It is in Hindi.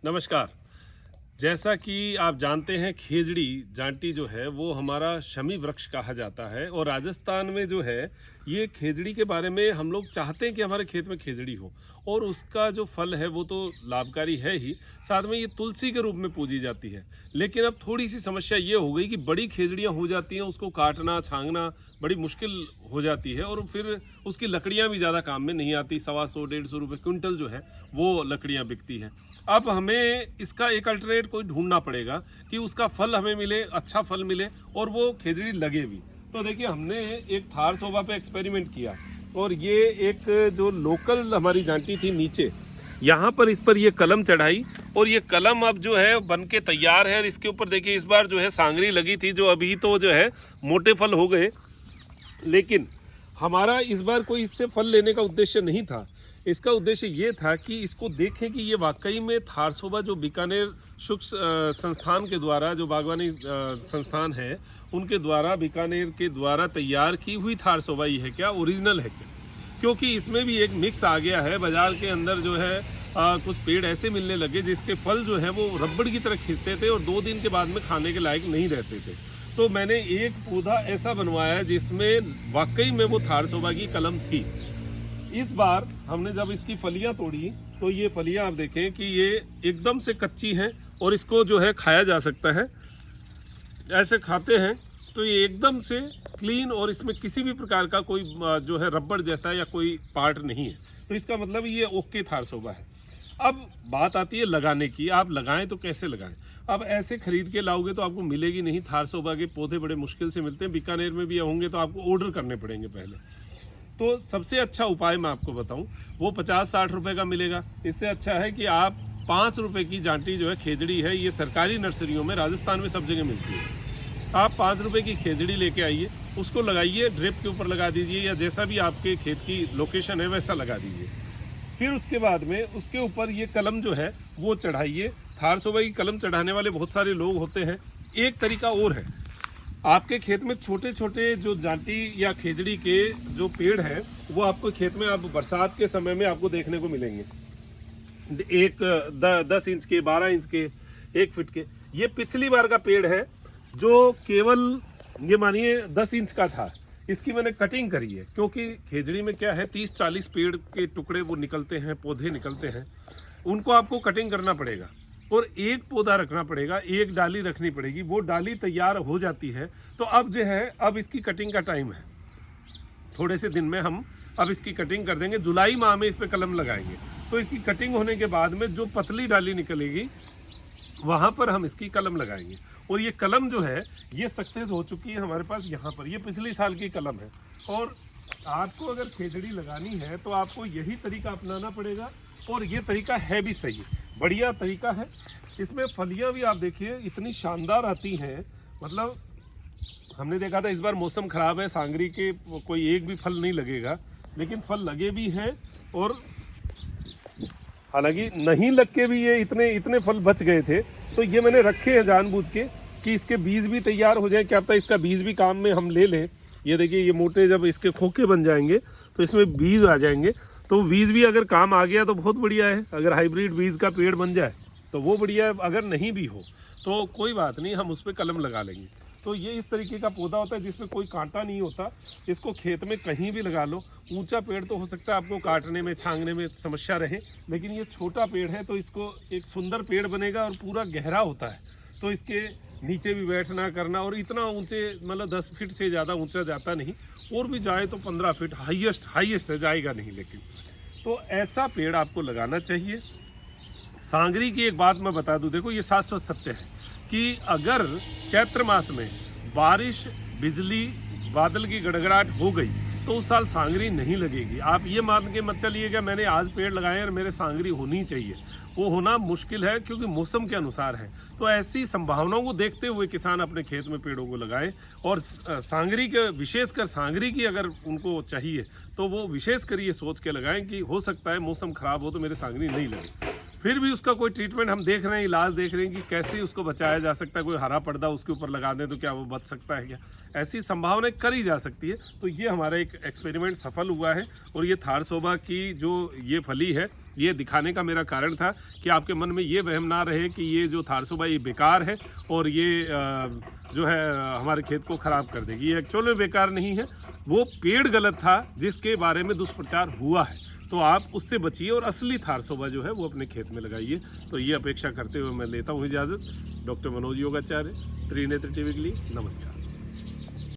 नमस्कार। जैसा कि आप जानते हैं खेजड़ी जांटी जो है वो हमारा शमी वृक्ष कहा जाता है और राजस्थान में जो है ये खेजड़ी के बारे में हम लोग चाहते हैं कि हमारे खेत में खेजड़ी हो और उसका जो फल है वो तो लाभकारी है ही, साथ में ये तुलसी के रूप में पूजी जाती है। लेकिन अब थोड़ी सी समस्या ये हो गई कि बड़ी खेजड़ियाँ हो जाती हैं, उसको काटना छांगना बड़ी मुश्किल हो जाती है और फिर उसकी लकड़ियाँ भी ज़्यादा काम में नहीं आती। 125-150 रुपये क्विंटल जो है वो लकड़ियाँ बिकती हैं। अब हमें इसका एक अल्टरनेट कोई ढूंढना पड़ेगा कि उसका फल हमें मिले, अच्छा फल मिले और वो खेजड़ी लगे भी। तो देखिए हमने एक थार सोबा पे एक्सपेरिमेंट किया और ये एक जो लोकल हमारी जांटी थी नीचे यहाँ पर इस पर ये कलम चढ़ाई और ये कलम अब जो है बन के तैयार है। और इसके ऊपर देखिए इस बार जो है सांगरी लगी थी जो अभी तो जो है मोटे फल हो गए, लेकिन हमारा इस बार कोई इससे फल लेने का उद्देश्य नहीं था। इसका उद्देश्य ये था कि इसको देखें कि ये वाकई में थारसोबा जो बीकानेर शुक्र संस्थान के द्वारा, जो बागवानी संस्थान है उनके द्वारा, बीकानेर के द्वारा तैयार की हुई थारसोबा ही है क्या, ओरिजिनल है क्या। क्योंकि इसमें भी एक मिक्स आ गया है। बाजार के अंदर जो है कुछ पेड़ ऐसे मिलने लगे जिसके फल जो है वो रबड़ की तरह खींचते थे और 2 दिन के बाद में खाने के लायक नहीं रहते थे। तो मैंने एक पौधा ऐसा बनवाया जिसमें वाकई में वो थारसोबा की कलम थी। इस बार हमने जब इसकी फलियां तोड़ी तो ये फलियां आप देखें कि ये एकदम से कच्ची हैं और इसको जो है खाया जा सकता है। ऐसे खाते हैं तो ये एकदम से क्लीन और इसमें किसी भी प्रकार का कोई जो है रबड़ जैसा या कोई पार्ट नहीं है। तो इसका मतलब ये ओके थारसोबा है। अब बात आती है लगाने की। आप लगाएं तो कैसे लगाएं। अब ऐसे खरीद के लाओगे तो आपको मिलेगी नहीं। थारसोबा के पौधे बड़े मुश्किल से मिलते हैं, बीकानेर में भी होंगे तो आपको ऑर्डर करने पड़ेंगे पहले। तो सबसे अच्छा उपाय मैं आपको बताऊं वो 50-60 रुपये का मिलेगा। इससे अच्छा है कि आप 5 रुपये की जांटी जो है खेजड़ी है, ये सरकारी नर्सरियों में राजस्थान में सब जगह मिलती है। आप 5 रुपये की खेजड़ी लेके आइए, उसको लगाइए, ड्रिप के ऊपर लगा दीजिए या जैसा भी आपके खेत की लोकेशन है वैसा लगा दीजिए। फिर उसके बाद में उसके ऊपर ये कलम जो है वो चढ़ाइए। थारसोबा की कलम चढ़ाने वाले बहुत सारे लोग होते हैं। एक तरीका और है, आपके खेत में छोटे छोटे जो जांटी या खेजड़ी के जो पेड़ हैं वो आपको खेत में अब बरसात के समय में आपको देखने को मिलेंगे। 10 इंच के, 12 इंच के, 1 फीट के। ये पिछली बार का पेड़ है जो केवल ये मानिए 10 इंच का था। इसकी मैंने कटिंग करी है क्योंकि खेजड़ी में क्या है 30-40 पेड़ के टुकड़े वो निकलते हैं, पौधे निकलते हैं, उनको आपको कटिंग करना पड़ेगा और एक पौधा रखना पड़ेगा, एक डाली रखनी पड़ेगी। वो डाली तैयार हो जाती है तो अब जो है अब इसकी कटिंग का टाइम है। थोड़े से दिन में हम अब इसकी कटिंग कर देंगे। जुलाई माह में इस पर कलम लगाएंगे तो इसकी कटिंग होने के बाद में जो पतली डाली निकलेगी वहाँ पर हम इसकी कलम लगाएंगे। और ये कलम जो है ये सक्सेस हो चुकी है हमारे पास यहाँ पर। ये पिछले साल की कलम है और आपको अगर खेजड़ी लगानी है तो आपको यही तरीका अपनाना पड़ेगा और ये तरीका है भी सही, बढ़िया तरीका है। इसमें फलियाँ भी आप देखिए इतनी शानदार आती हैं। मतलब हमने देखा था इस बार मौसम ख़राब है, सांगरी के कोई एक भी फल नहीं लगेगा, लेकिन फल लगे भी हैं और हालांकि नहीं लग के भी ये इतने फल बच गए थे। तो ये मैंने रखे हैं जानबूझ के कि इसके बीज भी तैयार हो जाए, क्या पता इसका बीज भी काम में हम ले लें। ये देखिए ये मोटे जब इसके खोखे बन जाएंगे तो इसमें बीज आ जाएंगे, तो बीज भी अगर काम आ गया तो बहुत बढ़िया है। अगर हाइब्रिड बीज का पेड़ बन जाए तो वो बढ़िया है, अगर नहीं भी हो तो कोई बात नहीं, हम उस पर कलम लगा लेंगे। तो ये इस तरीके का पौधा होता है जिसमें कोई कांटा नहीं होता। इसको खेत में कहीं भी लगा लो। ऊंचा पेड़ तो हो सकता है आपको काटने में छांगने में समस्या रहे, लेकिन ये छोटा पेड़ है तो इसको एक सुंदर पेड़ बनेगा और पूरा गहरा होता है तो इसके नीचे भी बैठना करना। और इतना ऊंचे मतलब 10 फीट से ज़्यादा ऊंचा जाता नहीं, और भी जाए तो 15 फीट हाईएस्ट जाएगा नहीं। लेकिन तो ऐसा पेड़ आपको लगाना चाहिए। सांगरी की एक बात मैं बता दूं, देखो ये शाश्वत सत्य है कि अगर चैत्र मास में बारिश, बिजली, बादल की गड़गड़ाहट हो गई तो उस साल सांगरी नहीं लगेगी। आप ये मान के मत चलिएगा मैंने आज पेड़ लगाए और मेरे सांगरी होनी चाहिए, वो होना मुश्किल है क्योंकि मौसम के अनुसार है। तो ऐसी संभावनाओं को देखते हुए किसान अपने खेत में पेड़ों को लगाएं और सांगरी के, विशेषकर सांगरी की अगर उनको चाहिए तो वो विशेषकर ये सोच के लगाएं कि हो सकता है मौसम खराब हो तो मेरे सांगरी नहीं लगे। फिर भी उसका कोई ट्रीटमेंट हम देख रहे हैं, इलाज देख रहे हैं कि कैसे उसको बचाया जा सकता है। कोई हरा पर्दा उसके ऊपर लगा दें तो क्या वो बच सकता है क्या, ऐसी संभावना करी जा सकती है। तो ये हमारा एक एक्सपेरिमेंट सफल हुआ है और ये थारसोबा की जो ये फली है ये दिखाने का मेरा कारण था कि आपके मन में ये वहम ना रहे कि ये जो थारसोबा ये बेकार है और ये जो है हमारे खेत को ख़राब कर देगी। ये एक्चुअल में बेकार नहीं है, वो पेड़ गलत था जिसके बारे में दुष्प्रचार हुआ है। तो आप उससे बचिए और असली थारसोबा जो है वो अपने खेत में लगाइए। तो ये अपेक्षा करते हुए मैं लेता हूँ इजाज़त। डॉक्टर मनोज योगाचार्य, त्रिनेत्र टीवी के लिए नमस्कार।